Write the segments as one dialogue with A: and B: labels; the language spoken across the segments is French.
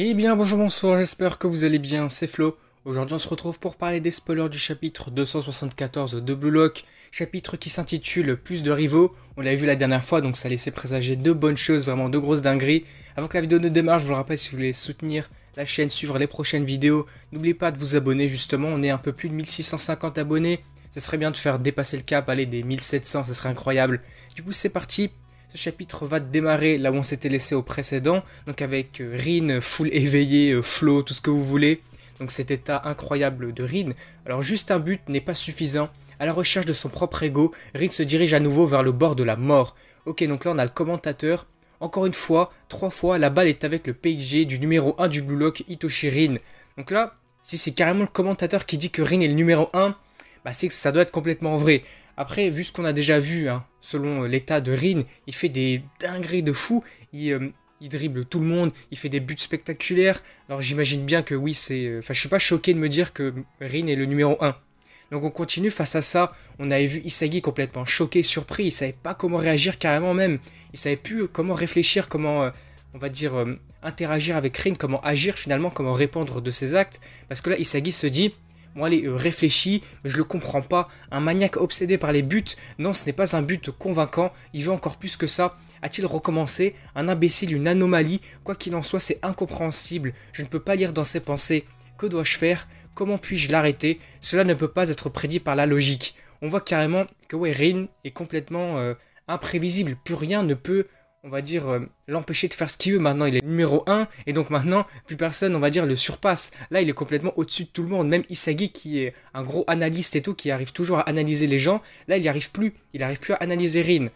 A: Eh bien bonjour, bonsoir, j'espère que vous allez bien, c'est Flo. Aujourd'hui on se retrouve pour parler des spoilers du chapitre 274 de Blue Lock, chapitre qui s'intitule Plus de rivaux. On l'avait vu la dernière fois, donc ça laissait présager de bonnes choses, vraiment de grosses dingueries. Avant que la vidéo ne démarre, je vous le rappelle, si vous voulez soutenir la chaîne, suivre les prochaines vidéos, n'oubliez pas de vous abonner justement, on est un peu plus de 1650 abonnés. Ce serait bien de faire dépasser le cap, aller des 1700, ce serait incroyable. Du coup c'est parti. Ce chapitre va démarrer là où on s'était laissé au précédent, donc avec Rin full éveillé, flow, tout ce que vous voulez. Donc cet état incroyable de Rin. Alors juste un but n'est pas suffisant. À la recherche de son propre ego, Rin se dirige à nouveau vers le bord de la mort. Ok, donc là on a le commentateur. Encore une fois, 3 fois, la balle est avec le PG du numéro 1 du Blue Lock, Hitoshi Rin. Donc là, si c'est carrément le commentateur qui dit que Rin est le numéro 1, bah c'est que ça doit être complètement vrai. Après, vu ce qu'on a déjà vu, hein, selon l'état de Rin, il fait des dingueries de fou, il dribble tout le monde, il fait des buts spectaculaires. Alors j'imagine bien que oui, Enfin, je suis pas choqué de me dire que Rin est le numéro 1. Donc on continue face à ça, on avait vu Isagi complètement choqué, surpris, il savait pas comment réagir carrément même. Il savait plus comment réfléchir, comment, on va dire, interagir avec Rin, comment agir finalement, comment répondre de ses actes. Parce que là, Isagi se dit... Bon allez, réfléchis, mais je le comprends pas. Un maniaque obsédé par les buts, non, ce n'est pas un but convaincant, il veut encore plus que ça. A-t-il recommencé? Un imbécile, une anomalie? Quoi qu'il en soit, c'est incompréhensible. Je ne peux pas lire dans ses pensées. Que dois-je faire? Comment puis-je l'arrêter? Cela ne peut pas être prédit par la logique. On voit carrément que ouais, Rin est complètement imprévisible. Plus rien ne peut, on va dire, l'empêcher de faire ce qu'il veut. Maintenant, il est numéro 1, et donc maintenant, plus personne, on va dire, le surpasse. Là, il est complètement au-dessus de tout le monde. Même Isagi, qui est un gros analyste et tout, qui arrive toujours à analyser les gens, là, il n'y arrive plus. Il n'arrive plus à analyser Rin.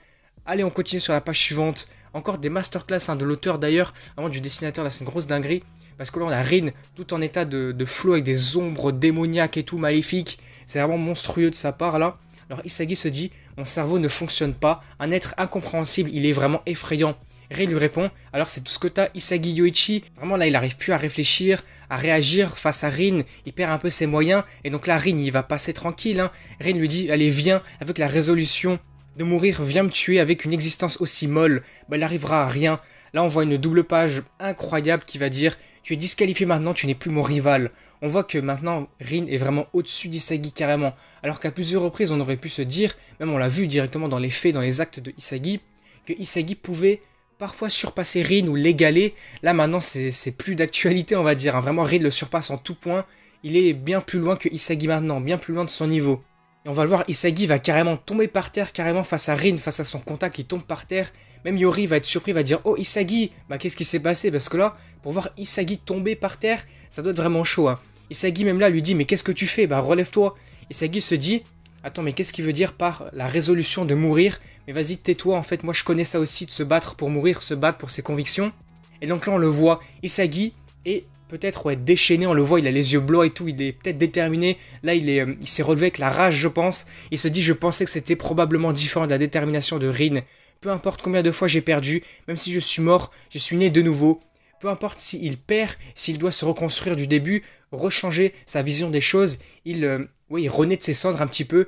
A: Allez, on continue sur la page suivante. Encore des masterclass de l'auteur, d'ailleurs, vraiment du dessinateur, là, c'est une grosse dinguerie. Parce que là, on a Rin, tout en état de flow, avec des ombres démoniaques et tout, maléfiques. C'est vraiment monstrueux de sa part, là. Alors, Isagi se dit... Mon cerveau ne fonctionne pas, un être incompréhensible, il est vraiment effrayant. Rin lui répond, alors c'est tout ce que t'as, Isagi Yoichi. Vraiment là, il arrive plus à réfléchir, à réagir face à Rin, il perd un peu ses moyens, et donc là, Rin, il va passer tranquille. Hein. Rin lui dit, allez, viens, avec la résolution de mourir, viens me tuer avec une existence aussi molle. Bah, il arrivera à rien. Là, on voit une double page incroyable qui va dire, tu es disqualifié maintenant, tu n'es plus mon rival. On voit que maintenant, Rin est vraiment au-dessus d'Isagi carrément. Alors qu'à plusieurs reprises, on aurait pu se dire, même on l'a vu directement dans les faits, dans les actes de Isagi, que Isagi pouvait parfois surpasser Rin ou l'égaler. Là maintenant, c'est plus d'actualité, on va dire. Hein. Vraiment, Rin le surpasse en tout point. Il est bien plus loin que Isagi maintenant, bien plus loin de son niveau. Et on va le voir, Isagi va carrément tomber par terre, carrément face à Rin, face à son contact, il tombe par terre. Même Yori va être surpris, va dire, oh Isagi, bah qu'est-ce qui s'est passé? Parce que là, pour voir Isagi tomber par terre, ça doit être vraiment chaud. Hein. Isagi même là lui dit, mais qu'est-ce que tu fais? Bah relève-toi. Isagi se dit, attends, mais qu'est-ce qu'il veut dire par la résolution de mourir? Mais vas-y, tais-toi, en fait, moi je connais ça aussi, de se battre pour mourir, se battre pour ses convictions. Et donc là on le voit, Isagi est peut-être ouais, déchaîné, on le voit, il a les yeux bleus et tout, il est peut-être déterminé. Là il s'est relevé avec la rage, je pense. Il se dit, je pensais que c'était probablement différent de la détermination de Rin. Peu importe combien de fois j'ai perdu, même si je suis mort, je suis né de nouveau. Peu importe s'il perd, s'il doit se reconstruire du début, rechanger sa vision des choses, il renaît de ses cendres un petit peu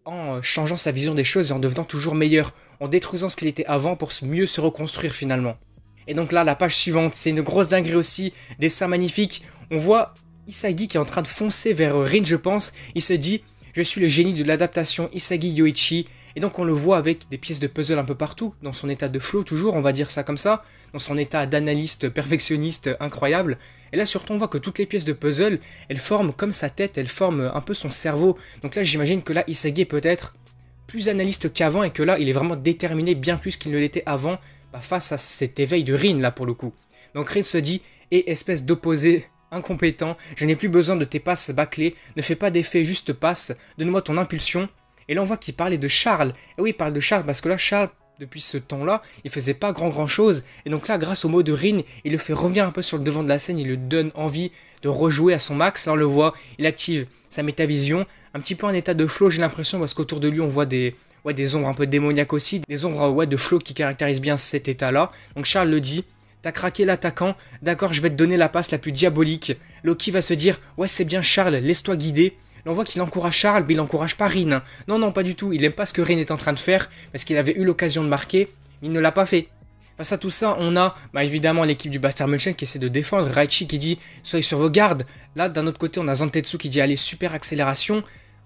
A: en changeant sa vision des choses et en devenant toujours meilleur, en détruisant ce qu'il était avant pour mieux se reconstruire finalement. Et donc là, la page suivante, c'est une grosse dinguerie aussi, dessin magnifique. On voit Isagi qui est en train de foncer vers Rin, je pense. Il se dit, je suis le génie de l'adaptation Isagi Yoichi. Et donc on le voit avec des pièces de puzzle un peu partout, dans son état de flow toujours, on va dire ça comme ça, dans son état d'analyste perfectionniste incroyable. Et là surtout on voit que toutes les pièces de puzzle, elles forment comme sa tête, elles forment un peu son cerveau. Donc là j'imagine que là Isagi est peut-être plus analyste qu'avant et que là il est vraiment déterminé bien plus qu'il ne l'était avant face à cet éveil de Rin là pour le coup. Donc Rin se dit, et espèce d'opposé incompétent, je n'ai plus besoin de tes passes bâclées, ne fais pas d'effet, juste passe, donne-moi ton impulsion. Et là, on voit qu'il parlait de Charles. Et oui, il parle de Charles parce que là, Charles, depuis ce temps-là, il faisait pas grand chose. Et donc là, grâce au mot de Rin, il le fait revenir un peu sur le devant de la scène. Il lui donne envie de rejouer à son max. Là, on le voit, il active sa métavision. Un petit peu en état de flow, j'ai l'impression, parce qu'autour de lui, on voit des ombres un peu démoniaques aussi. Des ombres de flow qui caractérisent bien cet état-là. Donc Charles le dit. T'as craqué l'attaquant, d'accord, je vais te donner la passe la plus diabolique. Loki va se dire, ouais, c'est bien Charles, laisse-toi guider. Là, on voit qu'il encourage Charles, mais il encourage pas Rin. Hein. Non, pas du tout. Il aime pas ce que Rin est en train de faire, parce qu'il avait eu l'occasion de marquer, mais il ne l'a pas fait. Face à tout ça, on a évidemment l'équipe du Bastard Munchen qui essaie de défendre, Raichi qui dit soyez sur vos gardes. Là, d'un autre côté, on a Zantetsu qui dit allez, super accélération.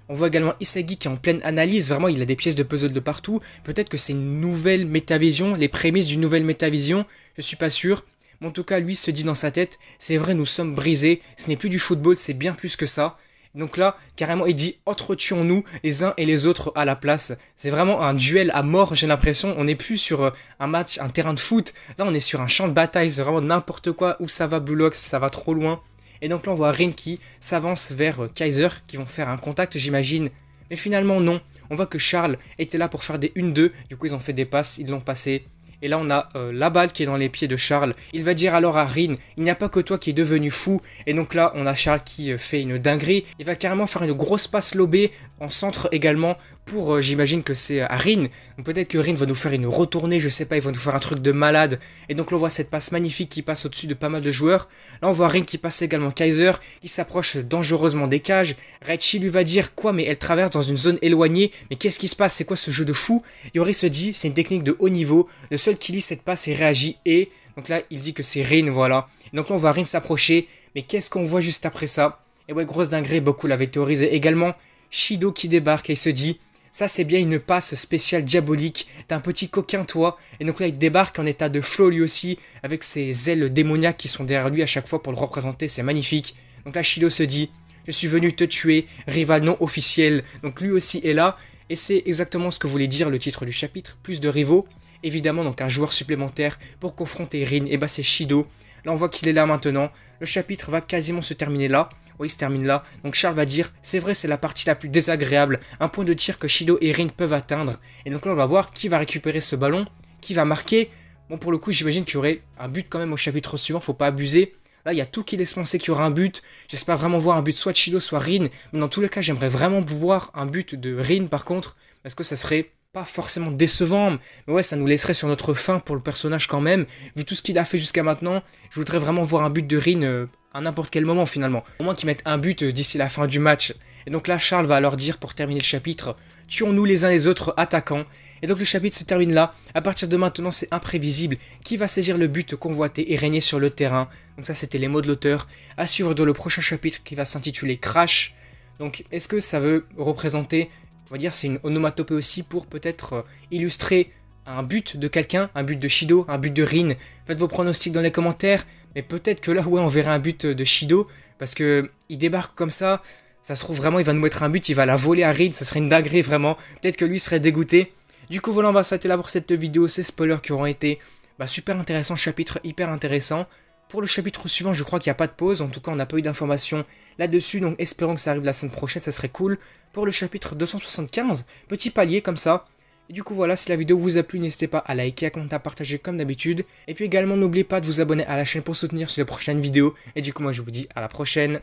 A: On voit également Isagi qui est en pleine analyse, vraiment il a des pièces de puzzle de partout. Peut-être que c'est une nouvelle métavision, les prémices d'une nouvelle métavision, je suis pas sûr. Mais en tout cas, lui se dit dans sa tête, c'est vrai, nous sommes brisés, ce n'est plus du football, c'est bien plus que ça. Donc là, carrément, il dit entretuons-nous les uns et les autres à la place. C'est vraiment un duel à mort, j'ai l'impression. On n'est plus sur un match, un terrain de foot. Là, on est sur un champ de bataille, c'est vraiment n'importe quoi. Où ça va, Blue Lock, ça va trop loin. Et donc là, on voit Rin qui s'avance vers Kaiser, qui vont faire un contact, j'imagine. Mais finalement, non. On voit que Charles était là pour faire des 1-2. Du coup, ils ont fait des passes, ils l'ont passé. Et là, on a la balle qui est dans les pieds de Charles. Il va dire alors à Rin, il n'y a pas que toi qui es devenu fou. Et donc là, on a Charles qui fait une dinguerie. Il va carrément faire une grosse passe lobée en centre également pour, j'imagine que c'est à Rin. Donc peut-être que Rin va nous faire une retournée, je sais pas, il va nous faire un truc de malade. Et donc là, on voit cette passe magnifique qui passe au-dessus de pas mal de joueurs. Là, on voit Rin qui passe également Kaiser, qui s'approche dangereusement des cages. Raichi lui va dire quoi, mais elle traverse dans une zone éloignée. Mais qu'est-ce qui se passe? C'est quoi ce jeu de fou? Yori se dit, c'est une technique de haut niveau. Le seul qui lit cette passe et réagit et... Donc là, il dit que c'est Rin, voilà. Et donc là, on voit Rin s'approcher. Mais qu'est-ce qu'on voit juste après ça? Et ouais, grosse dinguerie, beaucoup l'avaient théorisé également. Shido qui débarque et il se dit... Ça, c'est bien une passe spéciale diabolique. T'es un petit coquin, toi. Et donc là, il débarque en état de flow, lui aussi, avec ses ailes démoniaques qui sont derrière lui à chaque fois pour le représenter. C'est magnifique. Donc là, Shido se dit, je suis venu te tuer, rival non officiel. Donc lui aussi est là. Et c'est exactement ce que voulait dire le titre du chapitre. Plus de rivaux. Évidemment, donc un joueur supplémentaire pour confronter Rin. Et bah, c'est Shido. Là, on voit qu'il est là maintenant. Le chapitre va quasiment se terminer là. Oui, il se termine là. Donc Charles va dire, c'est vrai, c'est la partie la plus désagréable. Un point de tir que Shido et Rin peuvent atteindre. Et donc là, on va voir qui va récupérer ce ballon, qui va marquer. Bon, pour le coup, j'imagine qu'il y aurait un but quand même au chapitre suivant, faut pas abuser. Là, il y a tout qui laisse penser qu'il y aura un but. J'espère vraiment voir un but soit de Shido, soit Rin. Mais dans tous les cas, j'aimerais vraiment voir un but de Rin par contre. Parce que ça serait pas forcément décevant. Mais ouais, ça nous laisserait sur notre faim pour le personnage quand même. Vu tout ce qu'il a fait jusqu'à maintenant, je voudrais vraiment voir un but de Rin à n'importe quel moment finalement. Au moins qu'ils mettent un but d'ici la fin du match. Et donc là, Charles va alors dire pour terminer le chapitre, tuons-nous les uns les autres attaquants. Et donc le chapitre se termine là. À partir de maintenant, c'est imprévisible. Qui va saisir le but convoité et régner sur le terrain? Donc ça, c'était les mots de l'auteur. À suivre dans le prochain chapitre qui va s'intituler Crash. Donc est-ce que ça veut représenter, on va dire, c'est une onomatopée aussi pour peut-être illustrer un but de quelqu'un, un but de Shido, un but de Rin. Faites vos pronostics dans les commentaires. Mais peut-être que là, ouais, on verrait un but de Shido. Parce que il débarque comme ça. Ça se trouve vraiment, il va nous mettre un but. Il va la voler à Rin. Ça serait une dinguerie vraiment. Peut-être que lui serait dégoûté. Du coup, voilà, on va s'arrêter là pour cette vidéo. Ces spoilers qui auront été super intéressants. Chapitre hyper intéressant. Pour le chapitre suivant, je crois qu'il n'y a pas de pause. En tout cas, on n'a pas eu d'informations là-dessus. Donc, espérons que ça arrive la semaine prochaine. Ça serait cool. Pour le chapitre 275, petit palier comme ça. Et du coup voilà, si la vidéo vous a plu, n'hésitez pas à liker, à commenter, à partager comme d'habitude. Et puis également, n'oubliez pas de vous abonner à la chaîne pour soutenir sur les prochaines vidéos. Et du coup, moi je vous dis à la prochaine.